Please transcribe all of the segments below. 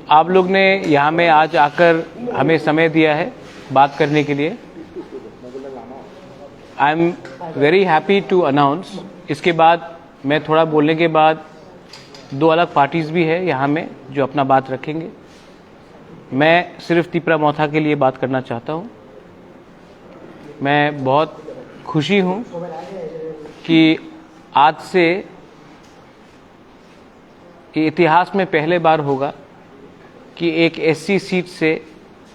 आप लोग ने यहाँ में आज आकर हमें समय दिया है बात करने के लिए। I am very happy to announce, इसके बाद मैं थोड़ा बोलने के बाद दो अलग पार्टीज़ भी है यहाँ में जो अपना बात रखेंगे। मैं सिर्फ तिपरा मोथा के लिए बात करना चाहता हूँ। मैं बहुत खुशी हूँ कि आज से इतिहास में पहले बार होगा कि एक एससी सीट से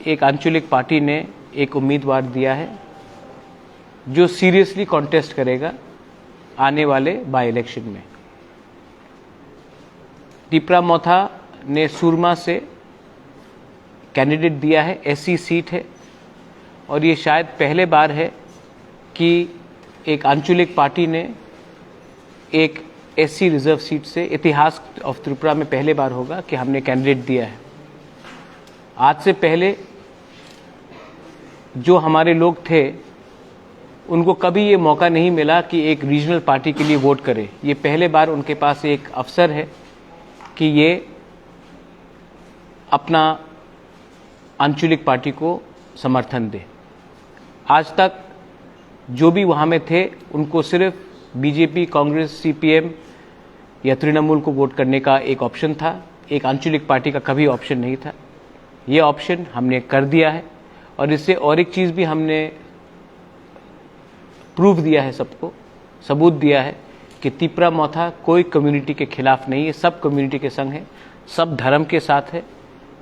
एक आंचलिक पार्टी ने एक उम्मीदवार दिया है जो सीरियसली कॉन्टेस्ट करेगा आने वाले बाय इलेक्शन में। तिपरा मोथा ने सुरमा से कैंडिडेट दिया है, एससी सीट है, और ये शायद पहले बार है कि एक आंचलिक पार्टी ने एक एससी रिजर्व सीट से, इतिहास ऑफ त्रिपुरा में पहले बार होगा कि हमने कैंडिडेट दिया है। आज से पहले जो हमारे लोग थे उनको कभी ये मौका नहीं मिला कि एक रीजनल पार्टी के लिए वोट करें। ये पहले बार उनके पास एक अवसर है कि ये अपना आंचलिक पार्टी को समर्थन दे। आज तक जो भी वहाँ में थे उनको सिर्फ बीजेपी, कांग्रेस, सीपीएम या तृणमूल को वोट करने का एक ऑप्शन था, एक आंचलिक पार्टी का कभी ऑप्शन नहीं था। ये ऑप्शन हमने कर दिया है और इससे और एक चीज़ भी हमने प्रूफ दिया है, सबको सबूत दिया है कि तिपरा मोथा कोई कम्युनिटी के खिलाफ नहीं है, सब कम्युनिटी के संग है, सब धर्म के साथ है।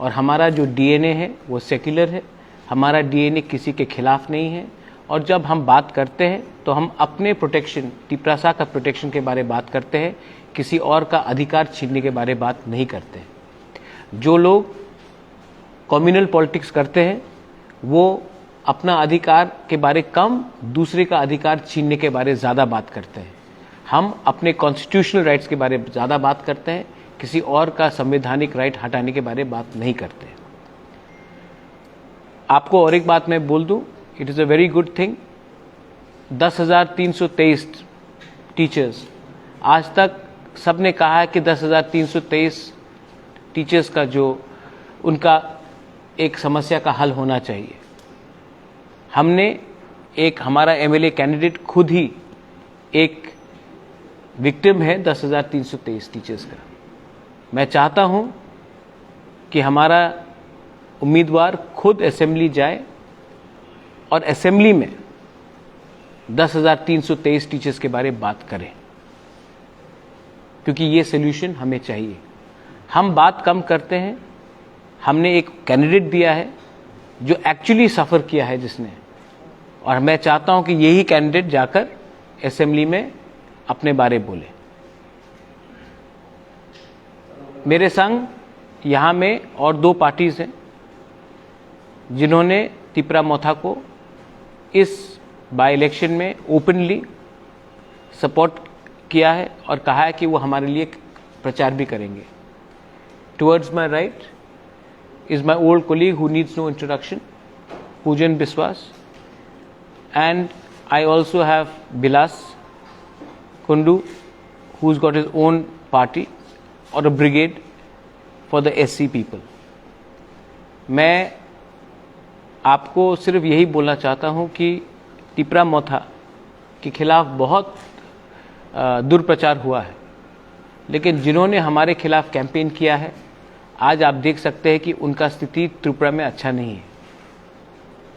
और हमारा जो डीएनए है वो सेक्युलर है, हमारा डीएनए किसी के खिलाफ नहीं है। और जब हम बात करते हैं तो हम अपने प्रोटेक्शन, तिपरासा का प्रोटेक्शन के बारे में बात करते हैं, किसी और का अधिकार छीनने के बारे में बात नहीं करते हैं। जो लोग कम्युनल पॉलिटिक्स करते हैं वो अपना अधिकार के बारे कम, दूसरे का अधिकार छीनने के बारे ज़्यादा बात करते हैं। हम अपने कॉन्स्टिट्यूशनल राइट्स के बारे में ज़्यादा बात करते हैं, किसी और का संवैधानिक राइट हटाने के बारे में बात नहीं करते। आपको और एक बात मैं बोल दूं, it is a very good thing. 10,323 teachers, आज तक सबने कहा है कि 10,323 टीचर्स का जो उनका एक समस्या का हल होना चाहिए। हमने एक, हमारा एमएलए कैंडिडेट खुद ही एक विक्टिम है 10,323 टीचर्स का। मैं चाहता हूं कि हमारा उम्मीदवार खुद असेंबली जाए और असेंबली में 10,323 टीचर्स के बारे में बात करें, क्योंकि ये सोल्यूशन हमें चाहिए। हम बात कम करते हैं। हमने एक कैंडिडेट दिया है जो एक्चुअली सफ़र किया है जिसने, और मैं चाहता हूं कि यही कैंडिडेट जाकर असेंबली में अपने बारे बोले। मेरे संग यहाँ में और दो पार्टीज हैं जिन्होंने तिपरा मोथा को इस बाय इलेक्शन में ओपनली सपोर्ट किया है और कहा है कि वो हमारे लिए प्रचार भी करेंगे। Towards my right is my old colleague who needs no introduction, Pujan Biswas, and I also have Bilas Kundu, who's got his own party or a brigade for the SC people. मैं आपको सिर्फ यही बोलना चाहता हूँ कि तिपरा मोथा के खिलाफ बहुत दुर्प्रचार हुआ है, लेकिन जिन्होंने हमारे खिलाफ कैंपेन किया है, आज आप देख सकते हैं कि उनका स्थिति त्रिपुरा में अच्छा नहीं है।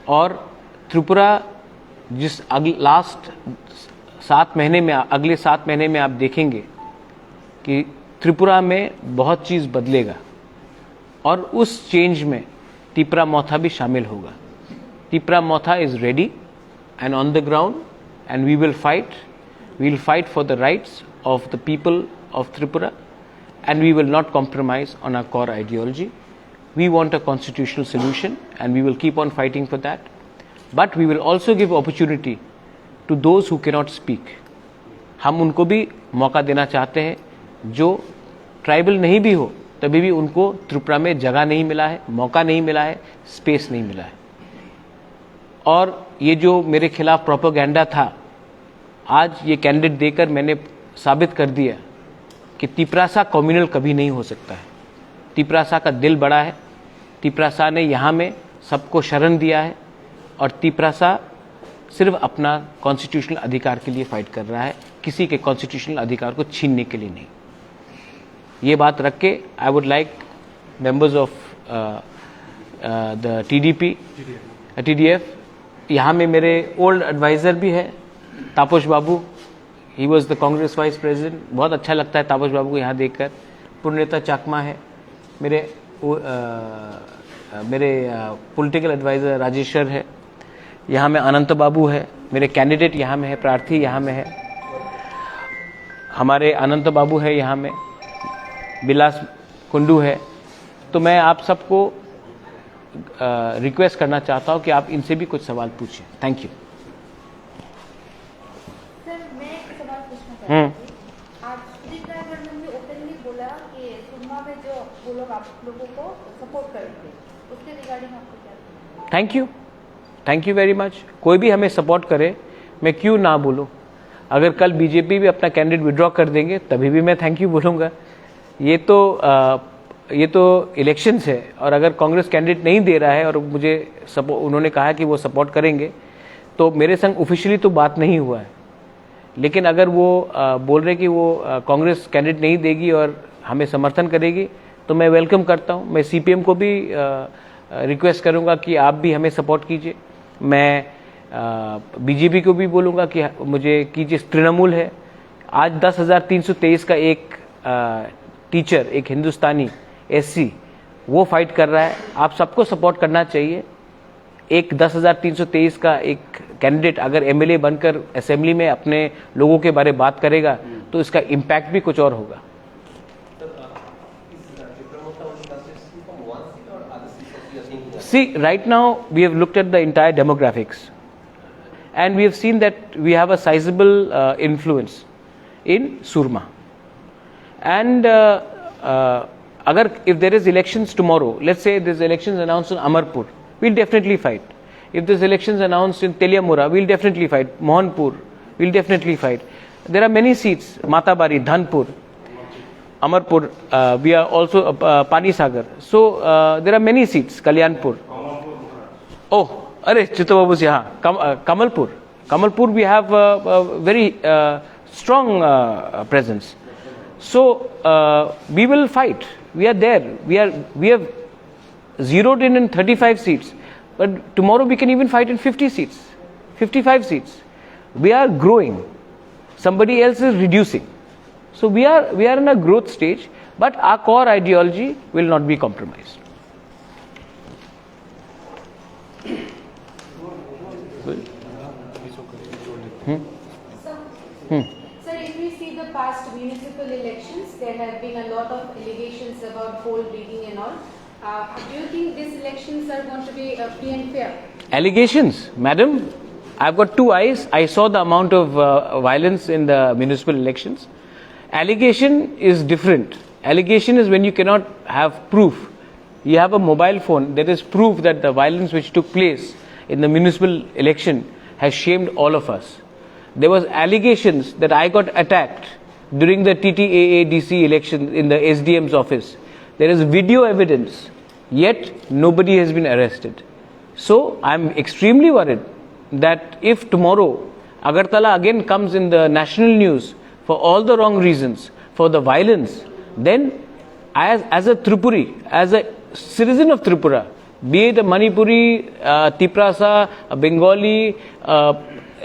और त्रिपुरा जिस लास्ट 7 महीने में, अगले 7 महीने में आप देखेंगे कि त्रिपुरा में बहुत चीज़ बदलेगा और उस चेंज में तिपरा मोथा भी शामिल होगा। Tipra Motha is ready and on the ground and we will fight for the rights of the people of Tripura. And we will not compromise on our core ideology. We want a constitutional solution and we will keep on fighting for that. But we will also give opportunity to those who cannot speak. हम उनको भी मौका देना चाहते हैं जो tribal नहीं भी हो, तभी भी उनको त्रिपुरा में जगह नहीं मिला है, मौका नहीं मिला है, स्पेस नहीं मिला है। और ये जो मेरे खिलाफ प्रोपेगेंडा था, आज ये कैंडिडेट देकर मैंने साबित कर दिया कि तिपरासा कम्युनल कभी नहीं हो सकता है। तिपरासा का दिल बड़ा है, तिपरासा ने यहाँ में सबको शरण दिया है और तिपरासा सिर्फ अपना कॉन्स्टिट्यूशनल अधिकार के लिए फाइट कर रहा है, किसी के कॉन्स्टिट्यूशनल अधिकार को छीनने के लिए नहीं। ये बात रख के I would like members of the TDF, यहाँ में मेरे ओल्ड एडवाइज़र भी है Tapas Babu, he was the Congress vice president. बहुत अच्छा लगता है तापस बाबू को यहाँ देखकर। पुण्यता चाकमा है मेरे पॉलिटिकल एडवाइज़र। राजेश्वर है यहाँ में, अनंत बाबू है मेरे कैंडिडेट यहाँ में है, प्रार्थी यहाँ में है, हमारे अनंत बाबू है यहाँ में, बिलास कुंडू है। तो मैं आप सबको रिक्वेस्ट करना चाहता हूँ कि आप इनसे भी कुछ सवाल पूछें। Thank you. सर, मैं एक सवाल पूछना चाहती हूँ। आज सुदीप राय वर्मन ने ओपनली बोला कि सुरमा में जो वो लोग आप लोगों को सपोर्ट करेंगे, उसके रिगार्डिंग आपको क्या? Thank you very much. कोई भी हमें सपोर्ट करे, मैं क्यों ना बोलूँ। अगर कल बीजेपी भी अपना कैंडिडेट विड्रॉ कर देंगे तभी भी मैं थैंक यू बोलूँगा। ये तो इलेक्शंस है, और अगर कांग्रेस कैंडिडेट नहीं दे रहा है और मुझे उन्होंने कहा कि वो सपोर्ट करेंगे, तो मेरे संग ऑफिशियली तो बात नहीं हुआ है। लेकिन अगर वो बोल रहे कि वो कांग्रेस कैंडिडेट नहीं देगी और हमें समर्थन करेगी, तो मैं वेलकम करता हूँ। मैं CPM को भी रिक्वेस्ट करूँगा कि आप भी हमें सपोर्ट कीजिए। मैं BJP को भी बोलूँगा कि मुझे कीजिए। तृणमूल है, आज 10,323 का एक टीचर, एक हिंदुस्तानी SC, वो फाइट कर रहा है। आप सबको सपोर्ट करना चाहिए। एक 10,323 का एक कैंडिडेट अगर MLA बनकर असेंबली में अपने लोगों के बारे में बात करेगा तो इसका इम्पैक्ट भी कुछ और होगा। See, right now we have looked at the entire demographics and we have seen that we have a sizable influence in Surma. And if there is elections tomorrow, let's say there's elections announced in Amarpur, we'll definitely fight. If there's elections announced in Teliamura, we'll definitely fight. Mohanpur, we'll definitely fight. There are many seats, Matabari, Dhanpur, Amarpur, we are also Pani Sagar. So there are many seats, Kalyanpur. Oh, Chittababus, Kamalpur. Kamalpur, we have a very strong presence. So we will fight. We are there. We have zeroed in 35 seats. But tomorrow we can even fight in 50 seats, 55 seats. We are growing. Somebody else is reducing. So we are in a growth stage, but our core ideology will not be compromised. Sir, if we see the past municipal elections, there have been a lot of allegations about poll rigging and all. Do you think these elections are going to be free and fair? Allegations, madam, I've got two eyes. I saw the amount of violence in the municipal elections. Allegation is different. Allegation is when you cannot have proof. You have a mobile phone, there is proof that the violence which took place in the municipal election has shamed all of us. There was allegations that I got attacked during the TTAA-DC election in the SDM's office. There is video evidence, yet nobody has been arrested. So I'm extremely worried that if tomorrow Agartala again comes in the national news for all the wrong reasons, for the violence, then as a Tripuri, as a citizen of Tripura, be it a Manipuri, Tiprasa, a Bengali,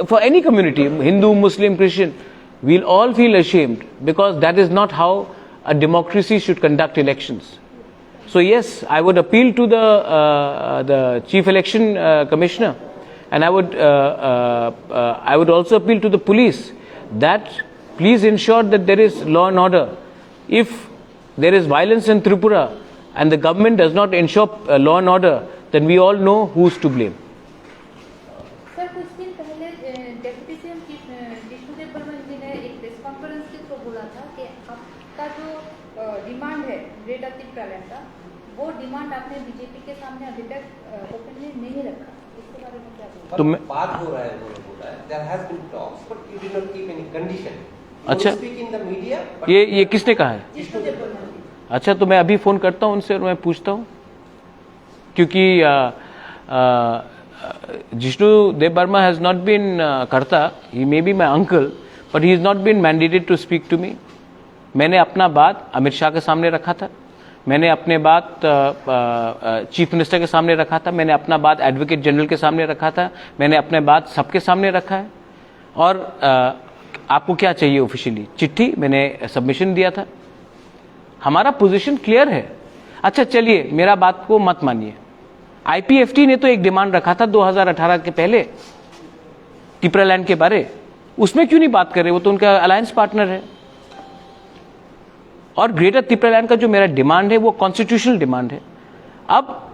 for any community, Hindu, Muslim, Christian, we'll all feel ashamed, because that is not how a democracy should conduct elections. So yes, I would appeal to the Chief Election Commissioner, and I would also appeal to the police that please ensure that there is law and order. If there is violence in Tripura and the government does not ensure law and order, then we all know who's to blame. Sir, कुछ दिन पहले deputy CM Jishnu Dev Burman जी ने एक press conference के through बोला था कि आपका जो डिमांड है ग्रेटर तिपरा लैंड का, वो डिमांड आपने बीजेपी के सामने अभी तक ओपनली नहीं रखा। इसके बारे में क्या बोलते हैं? बात हो रहा है, उन्होंने बोला है, there has been talks, but you did not keep any condition. अच्छा, speak in the media, but ये किसने कहा है? जिष्णुदेव बर्मन जी। अच्छा, तो मैं अभी फ़ोन करता हूँ उनसे और मैं पूछता हूँ, क्योंकि Jishnu Dev Varma has not been करता, he may be my uncle, but he is not been mandated to speak to me. मैंने अपना बात अमित शाह के सामने रखा था, मैंने अपने बात चीफ मिनिस्टर के सामने रखा था, मैंने अपना बात एडवोकेट जनरल के सामने रखा था, मैंने अपने बात सबके सामने रखा है। और आपको क्या चाहिए ऑफिशियली? चिट्ठी, मैंने सबमिशन दिया था, हमारा पोजीशन क्लियर है। अच्छा चलिए, मेरा बात को मत मानिए, आईपीएफटी ने तो एक डिमांड रखा था 2018 के पहले टिपरालैंड के बारे, उसमें क्यों नहीं बात कर रहे? वो तो उनका अलायंस पार्टनर है। और ग्रेटर टिपरालैंड का जो मेरा डिमांड है वो कॉन्स्टिट्यूशनल डिमांड है। अब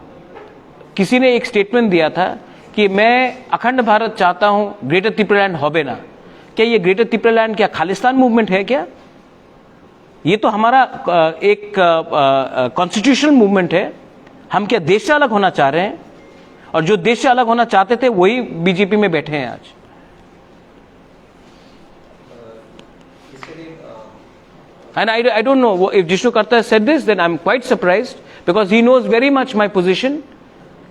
किसी ने एक स्टेटमेंट दिया था कि मैं अखंड भारत चाहता हूं, ग्रेटर टिपरालैंड होबे ना। क्या ये ग्रेटर टिपरालैंड क्या खालिस्तान मूवमेंट है क्या? ये तो हमारा एक कॉन्स्टिट्यूशनल मूवमेंट है। हम क्या देश से अलग होना चाह रहे हैं? और जो देश से अलग होना चाहते थे वही बीजेपी में बैठे हैं आज। And I don't know if Jishnu Karta said this, then I'm quite surprised, because he knows very much my position.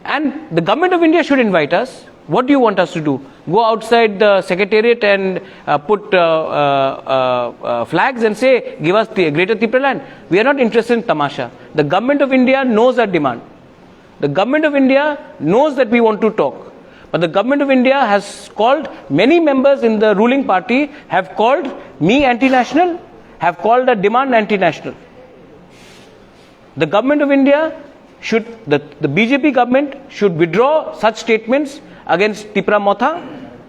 And the government of India should invite us. What do you want us to do? Go outside the secretariat and put flags and say, give us the greater Tipraland? We are not interested in tamasha. The government of India knows our demand. The government of India knows that we want to talk. But the government of India has called, many members in the ruling party have called me anti-national, have called a demand anti-national. The government of India should, the BJP government should withdraw such statements against Tipra Motha,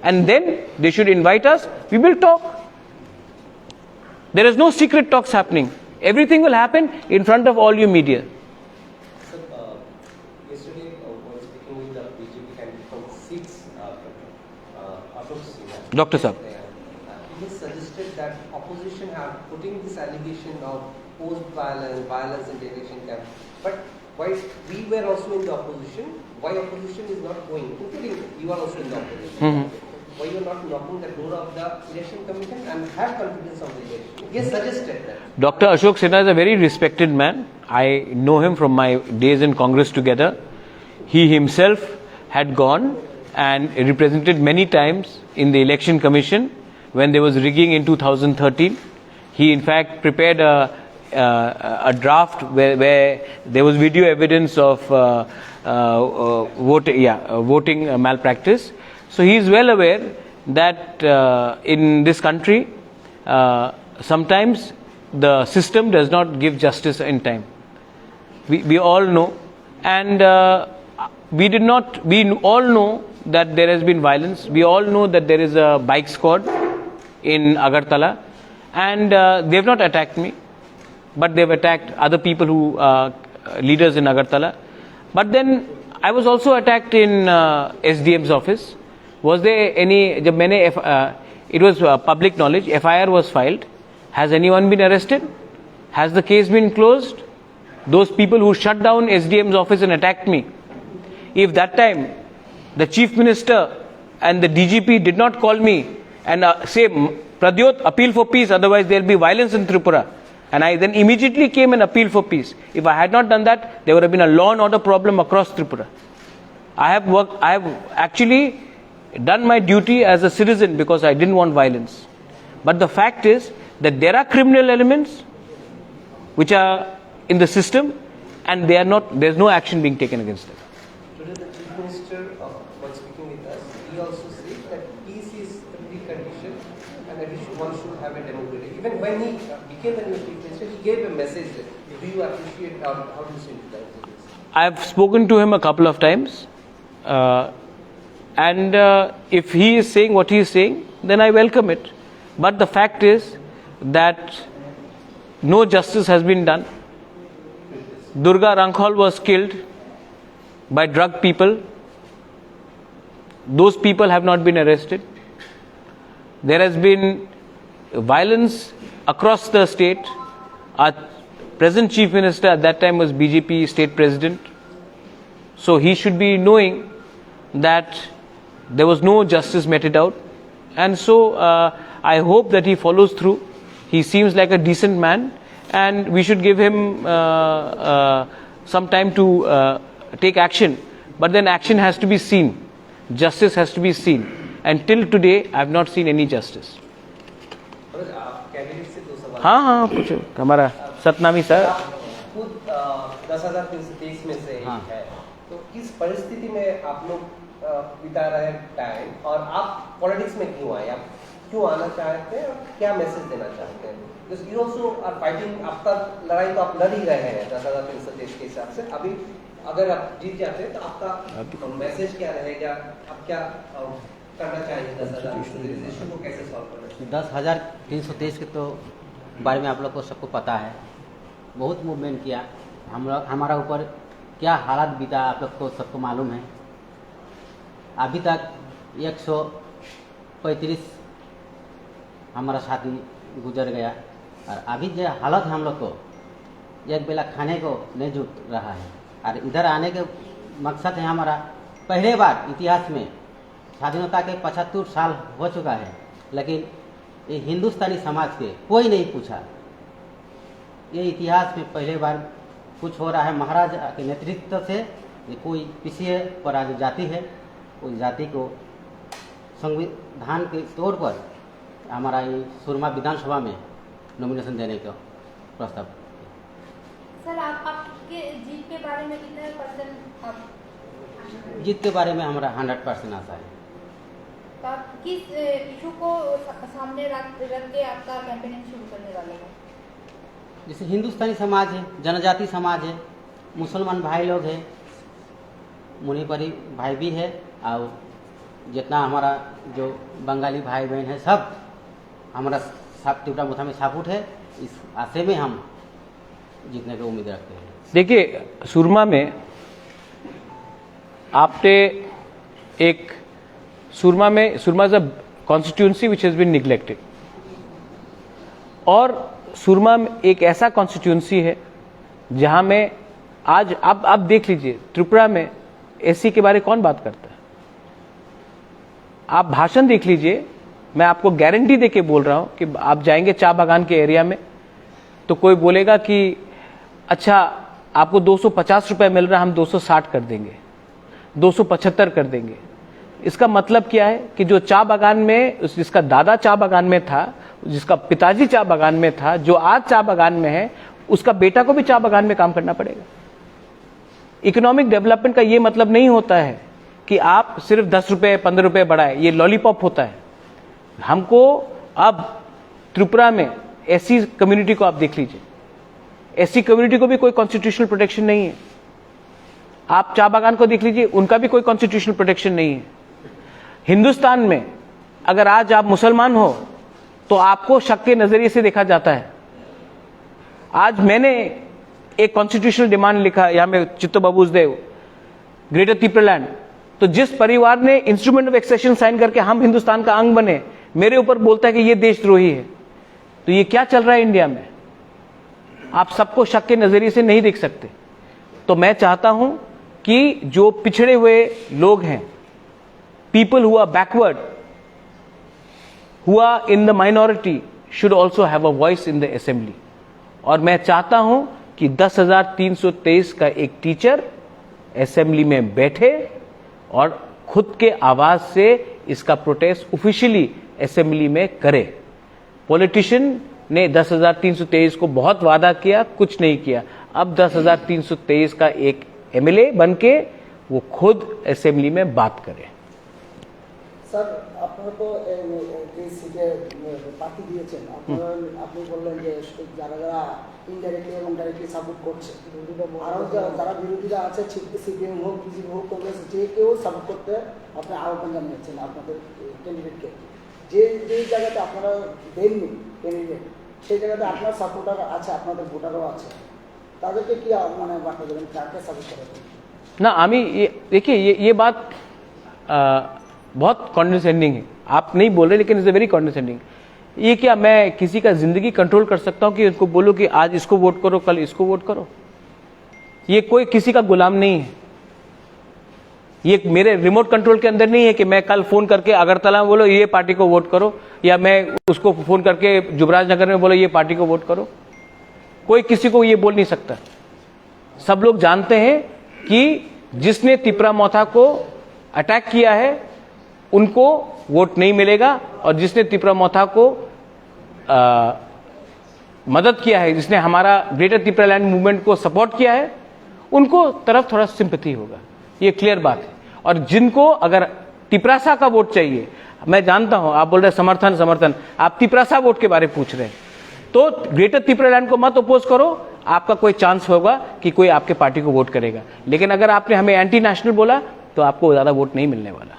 and then they should invite us. We will talk. There is no secret talks happening. Everything will happen in front of all you media. Sir, yesterday while speaking with the BJP candidate from 6, Ashok Sinha, Dr. Saab. he has suggested that opposition have putting this allegation of violence in the election camp. But why we were also in the opposition, why opposition is not going, including you are also in the opposition. Why you are not knocking the door of the election commission and have confidence of the election? He has suggested that. Dr. Ashok Sinha is a very respected man. I know him from my days in Congress together. He himself had gone and represented many times in the election commission when there was rigging in 2013. He in fact prepared a draft where there was video evidence of voting malpractice. So he is well aware that in this country sometimes the system does not give justice in time. We all know, and we all know that there has been violence. We all know that there is a bike squad in Agartala, and they have not attacked me, but they have attacked other people who leaders in Agartala. But then I was also attacked in SDM's office. Was there any? जब मैंने it was public knowledge. FIR was filed. Has anyone been arrested? Has the case been closed? Those people who shut down SDM's office and attacked me, if that time the chief minister and the DGP did not call me and say, Pradyot, appeal for peace, otherwise there will be violence in Tripura, and I then immediately came and appealed for peace. If I had not done that, there would have been a law and order problem across Tripura. I have actually done my duty as a citizen because I didn't want violence. But the fact is that there are criminal elements which are in the system, and they are not. There is no action being taken against them. Today the Chief Minister, while speaking with us, he also said that peace is the precondition and that one should have a democracy. Even when he became the new Chief Minister, he gave a message. Do you appreciate how do you see that? I have spoken to him a couple of times, and if he is saying what he is saying, then I welcome it. But the fact is that no justice has been done. Durga Rankhol was killed by drug people. Those people have not been arrested. There has been violence across the state. Our present Chief Minister at that time was BJP State President. So he should be knowing that there was no justice meted out. And so I hope that he follows through He seems like a decent man, and we should give him some time to take action. But then action has to be seen. Justice has to be seen. And till today, I have not seen any justice. Cabinet से 2 सवाल। हाँ कुछ हमारा Satnami sir खुद 10,323 में से एक है, तो इस परिस्थिति में आप लोग बिता रहे हैं टाइम, और आप पॉलिटिक्स में क्यों आए, आप क्यों आना चाहते हैं और क्या मैसेज देना चाहते हैं? Because you also are fighting, आपका लड़ाई तो आप लड़ ही रहे हैं 10,323 के हिसाब से। अभी अगर आप जीत जाते हैं तो आपका मैसेज क्या रहेगा, आप क्या करना चाहेंगे 10,323 इशू को कैसे सॉल्व करना? 10,323 के तो बारे में आप लोग को सबको पता है, बहुत मूवमेंट किया, हम लोग हमारा ऊपर क्या हालात बीता आप लोग को सबको मालूम है। अभी तक 135 हमारा शादी गुजर गया, और अभी जो हालत है हम लोग को एक बेला खाने को नहीं जुट रहा है। और इधर आने के मकसद है हमारा, पहले बार इतिहास में स्वाधीनता के 75 साल हो चुका है, लेकिन ये हिंदुस्तानी समाज के कोई नहीं पूछा। ये इतिहास में पहले बार कुछ हो रहा है महाराज के नेतृत्व से। कोई पीछे पर आज जाति है, उस जाति को संविधान के तौर पर हमारा ये सुरमा विधानसभा में नॉमिनेशन देने का प्रस्ताव। सर आपके जीत के बारे में कितने % आप? जीत के बारे में हमारा 100% आशा है। तो आप किस इशू को सामने रख के आपका कैंपेनिंग शुरू करने वाले हैं? जैसे हिंदुस्तानी समाज है, जनजाति समाज है, मुसलमान भाई लोग हैं, मुनिपरी भाई भी है, और जितना हमारा जो बंगाली भाई बहन है सब हमारा त्रिपुरा मोथा में सपोर्ट है। इस आशे में हम जीतने की उम्मीद रखते हैं। देखिए, सुरमा में आपने एक Surma is a constituency which has been neglected, और सुरमा में एक ऐसा कॉन्स्टिट्यूंसी है जहां में आज आप देख लीजिए, त्रिपुरा में एससी के बारे कौन बात करता है? आप भाषण देख लीजिए, मैं आपको गारंटी देके बोल रहा हूं कि आप जाएंगे चा बागान के एरिया में तो कोई बोलेगा कि अच्छा आपको 250 रुपए मिल रहा है, हम 260 कर देंगे, 275 कर देंगे। इसका मतलब क्या है कि जो चा बागान में, जिसका दादा चा बागान में था, जिसका पिताजी चा बागान में था, जो आज चा बागान में है, उसका बेटा को भी चा बागान में काम करना पड़ेगा। इकोनॉमिक डेवलपमेंट का ये मतलब नहीं होता है कि आप सिर्फ 10 रुपए 15 रुपए बढ़ाए, ये लॉलीपॉप होता है। हमको अब त्रिपुरा में एससी कम्युनिटी को आप देख लीजिए, एससी कम्युनिटी को भी कोई कॉन्स्टिट्यूशनल प्रोटेक्शन नहीं है। आप चा बागान को देख लीजिए, उनका भी कोई कॉन्स्टिट्यूशनल प्रोटेक्शन नहीं है। हिंदुस्तान में अगर आज आप मुसलमान हो तो आपको शक के नजरिए से देखा जाता है। आज मैंने एक कॉन्स्टिट्यूशनल डिमांड लिखा यहां में चित्तो बाबूसदेव, ग्रेटर त्रिपुरालैंड, तो जिस परिवार ने इंस्ट्रूमेंट ऑफ एक्सेशन साइन करके हम हिंदुस्तान का अंग बने, मेरे ऊपर बोलता है कि ये देशद्रोही है, तो ये क्या चल रहा है इंडिया में? आप सबको शक के नजरिए से नहीं देख सकते। तो मैं चाहता हूं कि जो पिछड़े हुए लोग हैं, people who are backward, who are in the minority, should also have a voice in the assembly. और मैं चाहता हूं कि 10,323 का एक टीचर असेंबली में बैठे और खुद के आवाज से इसका प्रोटेस्ट ऑफिशियली असेंबली में करे। पॉलिटिशियन ने 10,323 को बहुत वादा किया, कुछ नहीं किया। अब 10,323 का एक एमएलए बनके वो खुद असेंबली में बात करे। স্যার আপনারা তো এই সিটে প্রার্থী দিয়েছেন, আপনি বললেন যে যারা যারা ইনডাইরেক্টলি এবং ডাইরেক্টলি সাপোর্ট করছে, আরও যারা বিরোধীরা আছে সিপিএম হোক বিজেপি হোক কংগ্রেস, যে কেউ সাপোর্ট করতে আপনি আহ্বান জানিয়েছেন আপনাদের ক্যান্ডিডেটকে। যে যেই জায়গাতে আপনারা দেননি ক্যান্ডিডেট, সেই জায়গাতে আপনার সাপোর্টার আছে, আপনাদের ভোটারও আছে, তাদেরকে কি মানে বার্তা দেবেন, কাকে সাপোর্ট করেন? ना आमी देखिए ये बात बहुत कॉन्डिसेंडिंग है। आप नहीं बोल रहे, लेकिन इट्स अ वेरी कॉन्डिसेंडिंग। ये क्या मैं किसी का जिंदगी कंट्रोल कर सकता हूं कि उनको बोलो कि आज इसको वोट करो, कल इसको वोट करो? ये कोई किसी का गुलाम नहीं है। ये मेरे रिमोट कंट्रोल के अंदर नहीं है कि मैं कल फोन करके अगरतला में बोलो ये पार्टी को वोट करो, या मैं उसको फोन करके जुबराज नगर में बोलो ये पार्टी को वोट करो। कोई किसी को ये बोल नहीं सकता। सब लोग जानते हैं कि जिसने तिपरा मोथा को अटैक किया है उनको वोट नहीं मिलेगा, और जिसने तिपरा मोथा को मदद किया है, जिसने हमारा ग्रेटर तिपरा लैंड मूवमेंट को सपोर्ट किया है, उनको तरफ थोड़ा सिंपैथी होगा। ये क्लियर बात है। और जिनको अगर तिपरासा का वोट चाहिए, मैं जानता हूं आप बोल रहे समर्थन समर्थन, आप तिपरासा वोट के बारे में पूछ रहे हैं, तो ग्रेटर तिपरा लैंड को मत अपोज करो, आपका कोई चांस होगा कि कोई आपके पार्टी को वोट करेगा। लेकिन अगर आपने हमें एंटी नेशनल बोला तो आपको ज्यादा वोट नहीं मिलने वाला।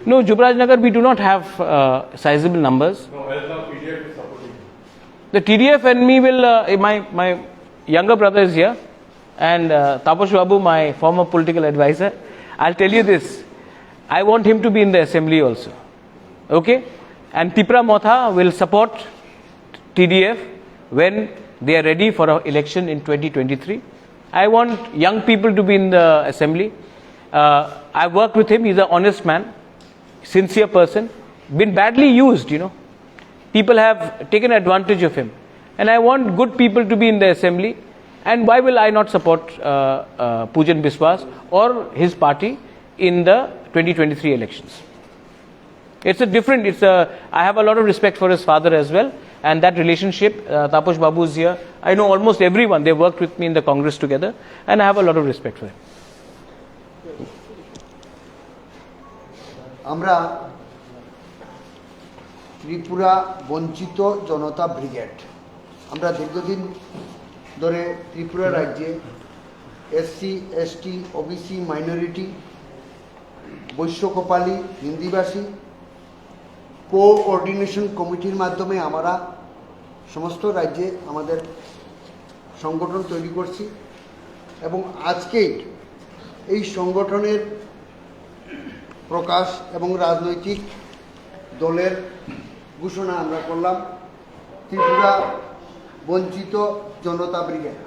No, Jubraj Nagar, we do not have sizable numbers. No, as now PDF is supporting. The TDF and me will, my younger brother is here, and Taposh Babu, my former political advisor. I'll tell you this, I want him to be in the assembly also. Okay? And Tipra Motha will support TDF when they are ready for an election in 2023. I want young people to be in the assembly. I worked with him, he's an honest man, sincere person, been badly used, you know. People have taken advantage of him. And I want good people to be in the assembly. And why will I not support Pujan Biswas or his party in the 2023 elections? It's a different, I have a lot of respect for his father as well. And that relationship, Taposh Babu is here. I know almost everyone, they worked with me in the Congress together. And I have a lot of respect for him. আমরা ত্রিপুরা বঞ্চিত জনতা brigade, আমরা দীর্ঘদিন ধরে ত্রিপুরা রাজ্যে SC ST OBC minority বৈশ্য Kapali হিন্দিভাষী coordination কমিটির মাধ্যমে আমরা সমস্ত রাজ্যে আমাদের সংগঠন তৈরি করছি এবং আজকেই এই সংগঠনের প্রকাশ এবং রাজনৈতিক দলের ঘোষণা আমরা করলাম, ত্রিপুরা বঞ্চিত জনতা ব্রিগেড।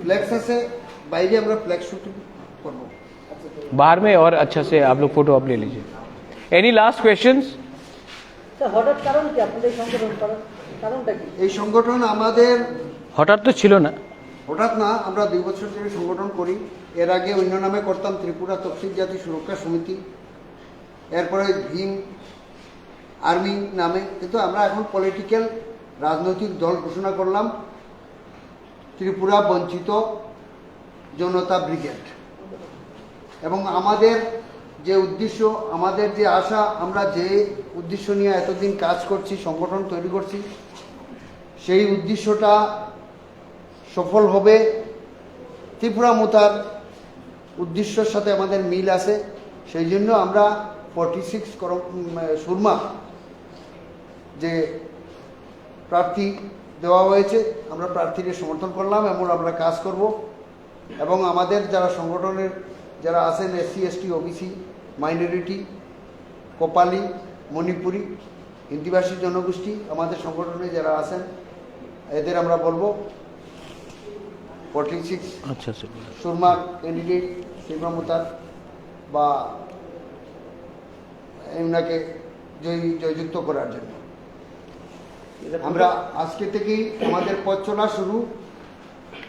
फ्लैक्स আছে বাইরে আমরা फ्लैक्स শুটিং করব बाहर में, और अच्छा से आप लोग फोटो आप ले लीजिए। Any last questions? হঠাৎ কারণ কি আপনাদের সংগঠন করার কারণটা কি? এই সংগঠন আমাদের হঠাৎ তো ছিল না, হঠাৎ না, আমরা 2 বছর ধরে সংগঠন করি। এর আগে অন্য নামে করতাম ত্রিপুরা তফসিল জাতি সুরক্ষা সমিতি, এরপরে ভীম আর্মি নামে, কিন্তু আমরা এখন পলিটিক্যাল রাজনৈতিক দল ঘোষণা করলাম ত্রিপুরা বঞ্চিত জনতা ব্রিগেড। এবং আমাদের যে উদ্দেশ্য, আমাদের যে আশা, আমরা যে উদ্দেশ্য নিয়ে এতদিন কাজ করছি, সংগঠন তৈরি করছি, সেই উদ্দেশ্যটা সফল হবে। ত্রিপুরা মোথার উদ্দেশ্যের সাথে আমাদের মিল আছে, সেই জন্য আমরা 46 সুরমা যে প্রার্থী দেওয়া হয়েছে, আমরা প্রার্থীদের সমর্থন করলাম এবং আমরা কাজ করব। এবং আমাদের যারা সংগঠনের যারা আছেন এসসি এসটি ওবিসি মাইনরিটি কোপালি মণিপুরি হিন্দিভাষী জনগোষ্ঠী, আমাদের সংগঠনে যারা আছেন এদের আমরা বলবো 46 अच्छा से সুরমা ক্যান্ডিডেট ত্রিপুরা মোথার বা এনাকে জয়যুক্ত করার জন্য আমরা আজকে থেকেই আমাদের পথ চলা শুরু।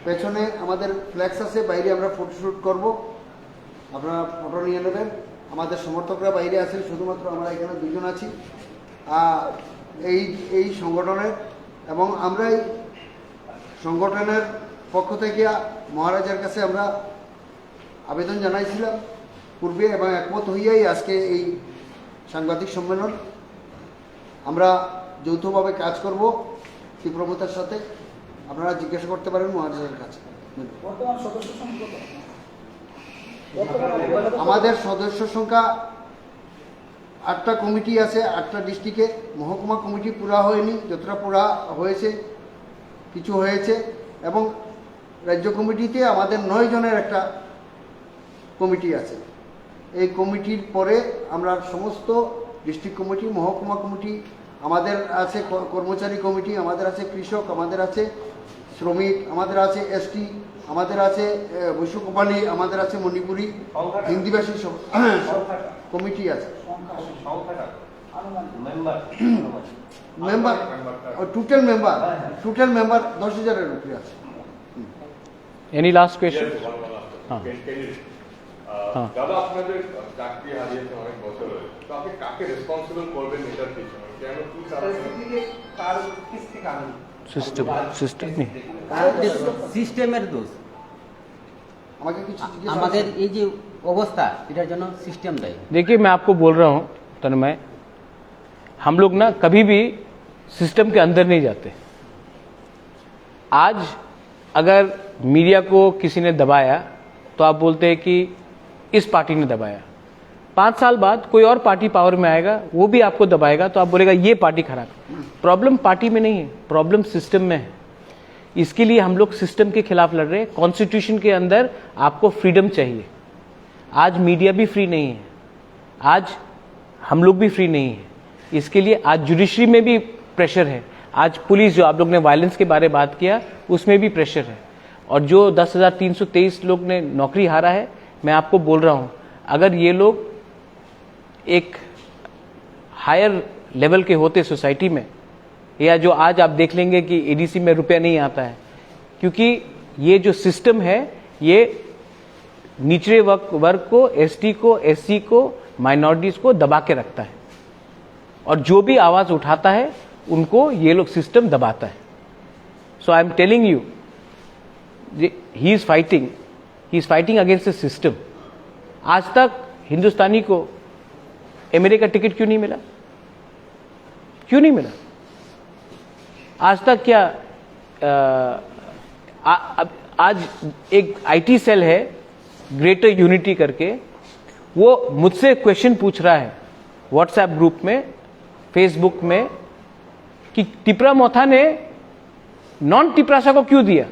পেছনে আমাদের ফ্ল্যাক্স আছে, বাইরে আমরা ফটোশ্যুট করব, আপনারা ফটো নিয়ে নেবেন। আমাদের সমর্থকরা বাইরে আছেন, শুধুমাত্র আমরা এখানে 2 জন আছি এই সংগঠনের। এবং আমরা এই সংগঠনের পক্ষ থেকে মহারাজার কাছে আমরা আবেদন জানাইছিলাম পূর্বে এবং একমত হইয়াই আজকে এই সাংবাদিক সম্মেলন। আমরা যৌথভাবে কাজ করব ত্রিপুরা মোথার সাথে। আপনারা জিজ্ঞাসা করতে পারেন মহারাজার কাছে। বর্তমান সদস্য সংখ্যা কত? আমাদের সদস্য সংখ্যা 8টা কমিটি আছে, 8টা ডিস্ট্রিক্টে। মহকুমা কমিটি পুরা হয়নি, যতটা পুরা হয়েছে কিছু হয়েছে এবং রাজ্য কমিটিতে আমাদের 9 জনের একটা কমিটি আছে। এই কমিটির পরে আমরা সমস্ত ডিস্ট্রিক্ট কমিটি, মহকুমা কমিটি, আমাদের আছে কর্মচারী কমিটি, আমাদের আছে কৃষক, আমাদের আছে শ্রমিক, আমাদের আছে এসটি, আমাদের আছে বৈশ্য কোম্পানি, আমাদের আছে মণিপুরি, হিন্দিভাষী সব কমিটি আছে। মেম্বার টোটাল মেম্বার 10,000-এর উপরে আছে। Any last question? Yes, one last हाँ। question. हाँ। দাদা আপনাদের চাকরি হারিয়েছে অনেক বছর হয়ে, তো আপনি কাকে রেসপন্সিবল করবেন এটার পিছনে? কেন কি কারণে? स्पेसिफिकली कार किसके कारण सिस्टम नहीं সিস্টেমের দোষ। আমাকে কিছু জিজ্ঞেস আমাদের এই যে অবস্থা এটার জন্য সিস্টেম দায়ী। देखिए मैं आपको बोल रहा हूं तन्मय, हम लोग ना कभी भी सिस्टम के अंदर नहीं जाते। आज अगर मीडिया को किसी ने दबाया तो आप बोलते हैं कि इस पार्टी ने दबाया। 5 साल बाद कोई और पार्टी पावर में आएगा, वो भी आपको दबाएगा तो आप बोलेगा ये पार्टी खराब। प्रॉब्लम पार्टी में नहीं है, प्रॉब्लम सिस्टम में है। इसके लिए हम लोग सिस्टम के खिलाफ लड़ रहे हैं। कॉन्स्टिट्यूशन के अंदर आपको फ्रीडम चाहिए। आज मीडिया भी फ्री नहीं है, आज हम लोग भी फ्री नहीं है। इसके लिए आज जुडिशरी में भी प्रेशर है। आज पुलिस, जो आप लोग ने वायलेंस के बारे में बात किया, उसमें भी प्रेशर है। और जो 10,323 लोग ने नौकरी हारा है, मैं आपको बोल रहा हूं, अगर ये लोग एक हायर लेवल के होते सोसाइटी में, या जो आज आप देख लेंगे कि एडीसी में रुपया नहीं आता है, क्योंकि ये जो सिस्टम है ये निचले वर्ग को, एसटी को, एससी को, माइनॉरिटीज को दबा के रखता है, और जो भी आवाज उठाता है उनको ये लोग सिस्टम दबाता है। So I am telling you, he is fighting against the system. आज तक हिंदुस्तानी को एमएलए का टिकट क्यों नहीं मिला? क्यों नहीं मिला आज तक? क्या आज एक आईटी सेल है ग्रेटर यूनिटी करके, वो मुझसे क्वेश्चन पूछ रहा है व्हाट्सएप ग्रुप में, फेसबुक में, कि टिपरा मोथा ने नॉन टिपरासा को क्यों दिया?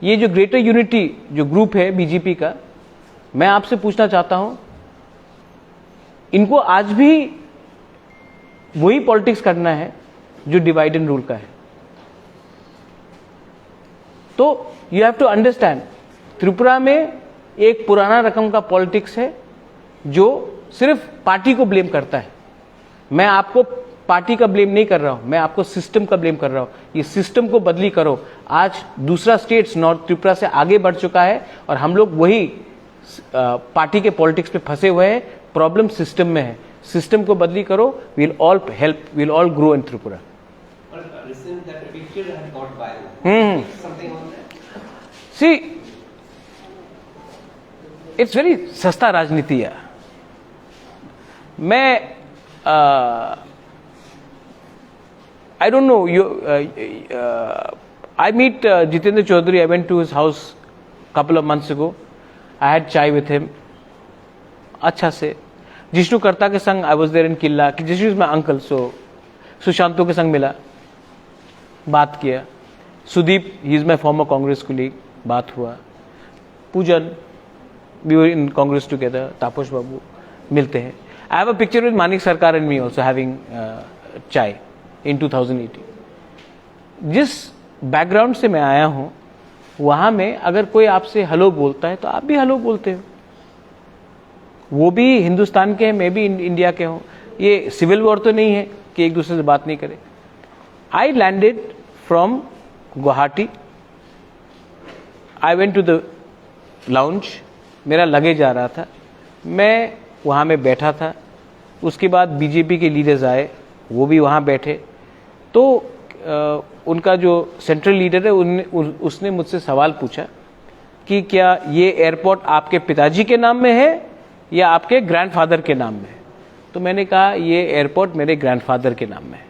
ये जो ग्रेटर यूनिटी जो ग्रुप है बीजेपी का, मैं आपसे पूछना चाहता हूं, इनको आज भी वही पॉलिटिक्स करना है जो डिवाइड एंड रूल का है। तो you have to understand, Tripura में एक पुराना रकम का पॉलिटिक्स है जो सिर्फ पार्टी को ब्लेम करता है। मैं आपको पार्टी का ब्लेम नहीं कर रहा हूं, मैं आपको सिस्टम का ब्लेम कर रहा हूं। ये सिस्टम को बदली करो। आज दूसरा स्टेट्स नॉर्थ त्रिपुरा से आगे बढ़ चुका है और हम लोग वही पार्टी के पॉलिटिक्स पे फंसे हुए हैं। प्रॉब्लम सिस्टम में है, सिस्टम को बदली करो, will all help, will all grow in Tripura. Listen, that picture had got viral. Something on that? See, it's very सस्ता राजनीति है। मैं I don't know, I meet Jitendra Chaudhary. I went to his house couple of months ago. I had chai with him. अच्छा से जिष्णु कर्ता के संग I was there in Qila. Jishnu is my uncle, so Sushanto के संग मिला, बात किया। Sudeep, he is my former Congress colleague, बात हुआ। पूजन, we were in Congress together। तापस बाबू, मिलते हैं। I have a picture with Manik Sarkar and me also having chai in 2018। जिस बैकग्राउंड से मैं आया हूं, वहां में अगर कोई आपसे हेलो बोलता है तो आप भी हेलो बोलते हो। वो भी हिंदुस्तान के हैं, मैं भी इंडिया के हूं। ये सिविल वॉर तो नहीं है कि एक दूसरे से बात नहीं करे। I landed from Guwahati, I went to the lounge, मेरा लगेज आ रहा था, मैं वहाँ में बैठा था। उसके बाद बीजेपी के लीडर्स आए, वो भी वहाँ बैठे। तो उनका जो सेंट्रल लीडर है उसने मुझसे सवाल पूछा कि क्या ये एयरपोर्ट आपके पिताजी के नाम में है या आपके ग्रैंडफादर के नाम में है? तो मैंने कहा ये एयरपोर्ट मेरे ग्रैंडफादर के नाम में है।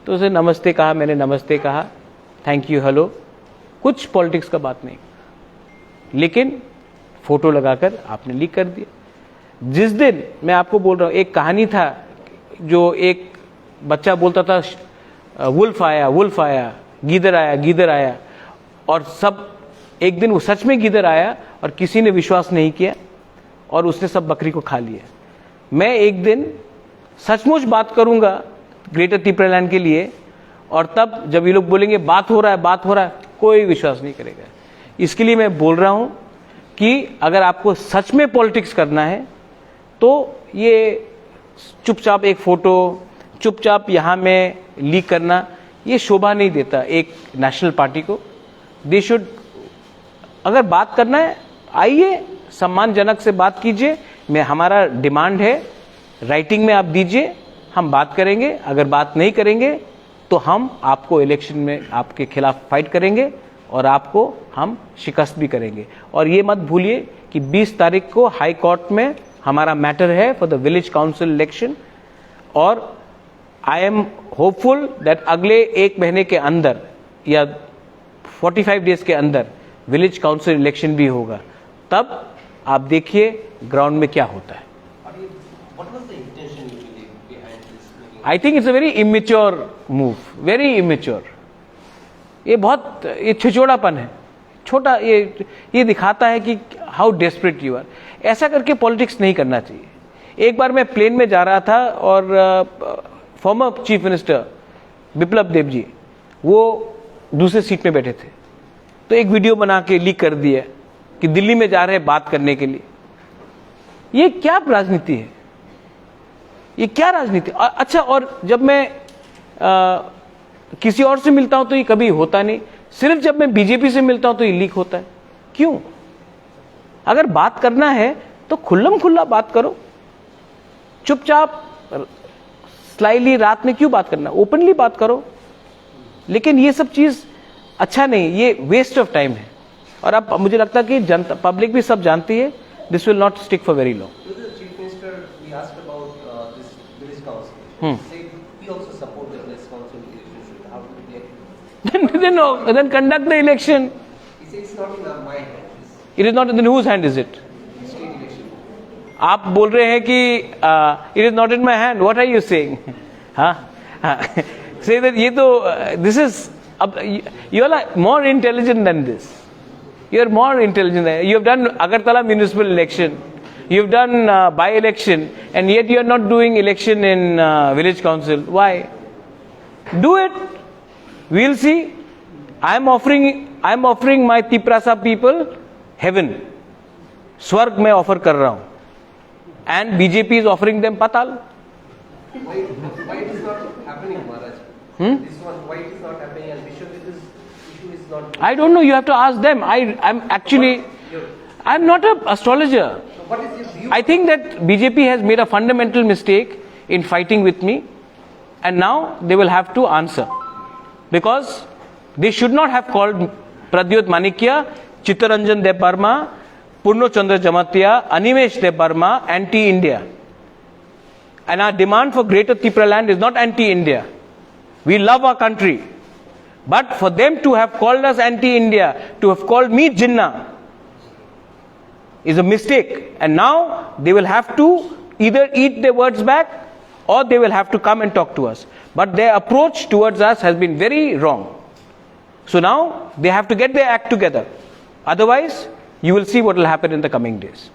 तो उसे नमस्ते कहा, मैंने नमस्ते कहा, थैंक यू, हेलो, कुछ पॉलिटिक्स का बात नहीं, लेकिन फोटो लगाकर आपने लीक कर दिया। जिस दिन, मैं आपको बोल रहा हूं, एक कहानी था जो एक बच्चा बोलता था वुल्फ आया, वुल्फ आया, गीदड़ आया, और सब एक दिन वो सच में गीदड़ आया और किसी ने विश्वास नहीं किया और उसने सब बकरी को खा लिया। मैं एक दिन सचमुच बात करूंगा ग्रेटर तिपरालैंड के लिए, और तब जब ये लोग बोलेंगे बात हो रहा है, कोई विश्वास नहीं करेगा। इसके लिए मैं बोल रहा हूं कि अगर आपको सच में पॉलिटिक्स करना है तो ये चुपचाप एक फोटो चुपचाप यहां में लीक करना, ये शोभा नहीं देता एक नेशनल पार्टी को। दे शुड, अगर बात करना है आइए सम्मानजनक से बात कीजिए। मैं, हमारा डिमांड है राइटिंग में आप दीजिए, हम बात करेंगे। अगर बात नहीं करेंगे तो हम आपको इलेक्शन में आपके खिलाफ फाइट करेंगे और आपको हम शिकस्त भी करेंगे। और ये मत भूलिए कि 20 तारीख को हाई कोर्ट में हमारा मैटर है for the village council election, और आई एम होपफुल दैट अगले 1 महीने के अंदर या 45 डेज के अंदर विलेज काउंसिल इलेक्शन भी होगा। तब आप देखिए ग्राउंड में क्या होता है। What was the intention you believe behind this meeting? I think it's a very immature move, very immature. ये बहुत, ये छिचोड़ापन है, छोटा, ये दिखाता है कि हाउ डेस्परेट यू आर। ऐसा करके पॉलिटिक्स नहीं करना चाहिए। एक बार मैं प्लेन में जा रहा था और फॉर्मर चीफ मिनिस्टर बिप्लब देब जी वो दूसरे सीट में बैठे थे, तो एक वीडियो बना के लीक कर दिया कि दिल्ली में जा रहे हैं बात करने के लिए। ये क्या राजनीति है, ये क्या राजनीति? अच्छा, और जब मैं किसी और से मिलता हूं तो ये कभी होता नहीं, सिर्फ जब मैं बीजेपी से मिलता हूं तो ये लीक होता है। क्यों? अगर बात करना है तो खुल्लम खुल्ला बात करो, चुपचाप स्लाइली रात में क्यों बात करना, ओपनली बात करो। लेकिन ये सब चीज अच्छा नहीं, ये वेस्ट ऑफ टाइम है। और अब मुझे लगता है कि जनता, पब्लिक भी सब जानती है, this will not stick for very long. To the Chief Minister, we asked about this village council. He said he also support the village council election. How do you react? then conduct the election. He said it's not in our mind. It's It is not in the whose hand is it? state election. आप बोल रहे हैं कि it is not in my hand. What are you saying? हाँ, say that ये तो this is, अब you are more intelligent than this. You are more intelligent. You have done Agartala municipal election. You have done by-election, and yet you are not doing election in village council. Why? Do it. We'll see. I am offering my Tiprasa people heaven. स्वर्ग में offer कर रहा हूं, and BJP is offering them patal. Why it is not happening, Maharaj? This one, why it is not happening, and Bishop, this issue is not. I don't know. You have to ask them. I'm not an astrologer. So what is your view? I think that BJP has made a fundamental mistake in fighting with me, and now they will have to answer, because they should not have called Pradyot Manikya, Chittaranjan Debarma, Purno Chandra Jamatia, Animesh Debarma anti-India. And our demand for Greater Tipraland is not anti-India. We love our country. But for them to have called us anti-India, to have called me Jinnah, is a mistake. And now they will have to either eat their words back or they will have to come and talk to us. But their approach towards us has been very wrong. So now they have to get their act together. Otherwise, you will see what will happen in the coming days.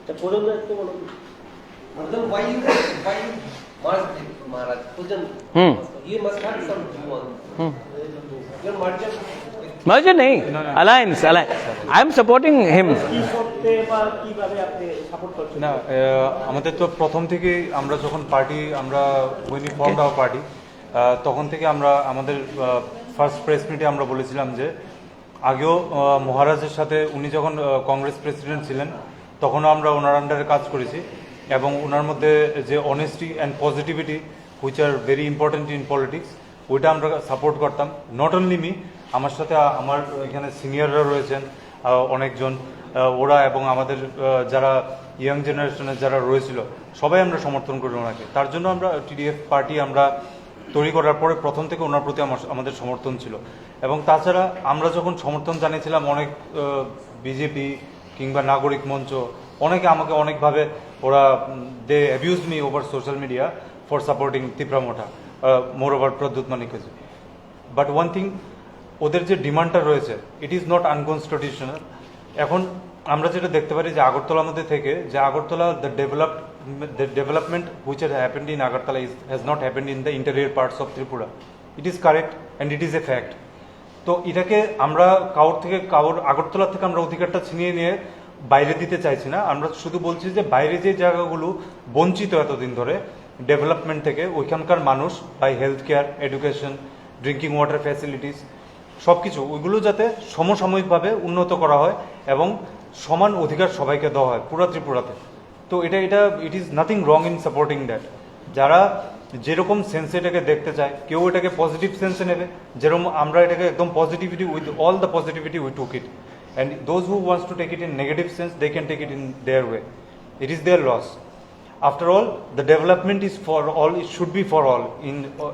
Then why you Maharaj, Pujan, you must have some view on your merger. Merger nahi, alliance. I am supporting him. না আমাদের তো প্রথম থেকে আমরা যখন party আমরা Winnie formed hour party তখন থেকে আমরা আমাদের ফার্স্ট প্রেস মিটে আমরা বলেছিলাম যে আগেও মহারাজের সাথে উনি যখন কংগ্রেস প্রেসিডেন্ট ছিলেন তখনও আমরা ওনার আন্ডারে কাজ করেছি এবং ওনার মধ্যে যে honesty and positivity which are very important in politics ওইটা আমরা সাপোর্ট করতাম। নট অনলি মি, আমার সাথে আমার এখানে সিনিয়ররা রয়েছেন অনেকজন, ওরা এবং আমাদের যারা ইয়াং জেনারেশনের যারা রয়েছিল সবাই আমরা সমর্থন করি ওনাকে। তার জন্য আমরা টিডিএফ পার্টি আমরা তৈরি করার পরে প্রথম থেকে ওনার প্রতি আমাদের সমর্থন ছিল। এবং তাছাড়া আমরা যখন সমর্থন জানিয়েছিলাম অনেক বিজেপি কিংবা নাগরিক মঞ্চ অনেকে আমাকে অনেকভাবে ওরা they abuse me over social media for supporting Tipra Motha. Moreover Pradyot Manik ji. But one thing, ওদের যে ডিমান্ডটা রয়েছে ইট ইজ নট আনকনস্টিটিউশনাল। এখন আমরা যেটা দেখতে পারি যে আগরতলার মধ্যে থেকে যে Agartala the development which has happened in Agartala has not happened in the interior parts of Tripura. It is correct and it is a fact. তো এটাকে আমরা কারোর আগরতলা থেকে আমরা অধিকারটা ছিনিয়ে নিয়ে বাইরে দিতে চাইছি না। আমরা শুধু বলছি যে বাইরে যে জায়গাগুলো বঞ্চিত এতদিন ধরে ডেভেলপমেন্ট থেকে, ওইখানকার মানুষ by health care, education, drinking water facilities সব কিছু ওইগুলো যাতে সমসাময়িকভাবে উন্নত করা হয় এবং সমান অধিকার সবাইকে দেওয়া হয় পুরো ত্রিপুরাতে। তো এটা it is nothing wrong in supporting that. যারা যেরকম সেন্সে এটাকে দেখতে চায়, কেউ এটাকে পজিটিভ সেন্সে নেবে, যেরকম আমরা এটাকে একদম positivity with all the positivity we took it, and those who wants to take it in negative sense they can take it in their way. It is their loss. After all, the development is for all, it should be for all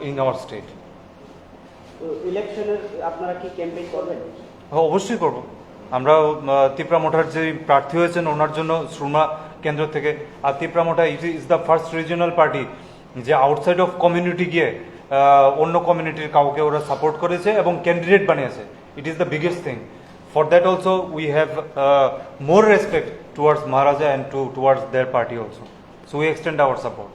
in our state. ইলেকশনের আপনারা কি campaign করবেন? হ্যাঁ, অবশ্যই করব। আমরা তিপ্রা মোটার যে প্রার্থী হয়েছেন ওনার জন্য সুরমা কেন্দ্র থেকে, আর তিপ্রা মোটা is the first regional party যে আউটসাইড অফ কমিউনিটি গিয়ে অন্য কমিউনিটির কাউকে ওরা সাপোর্ট করেছে এবং ক্যান্ডিডেট বানিয়েছে। It is the biggest thing. For that also we have more respect towards Maharaja and towards their party also. So we extend our support.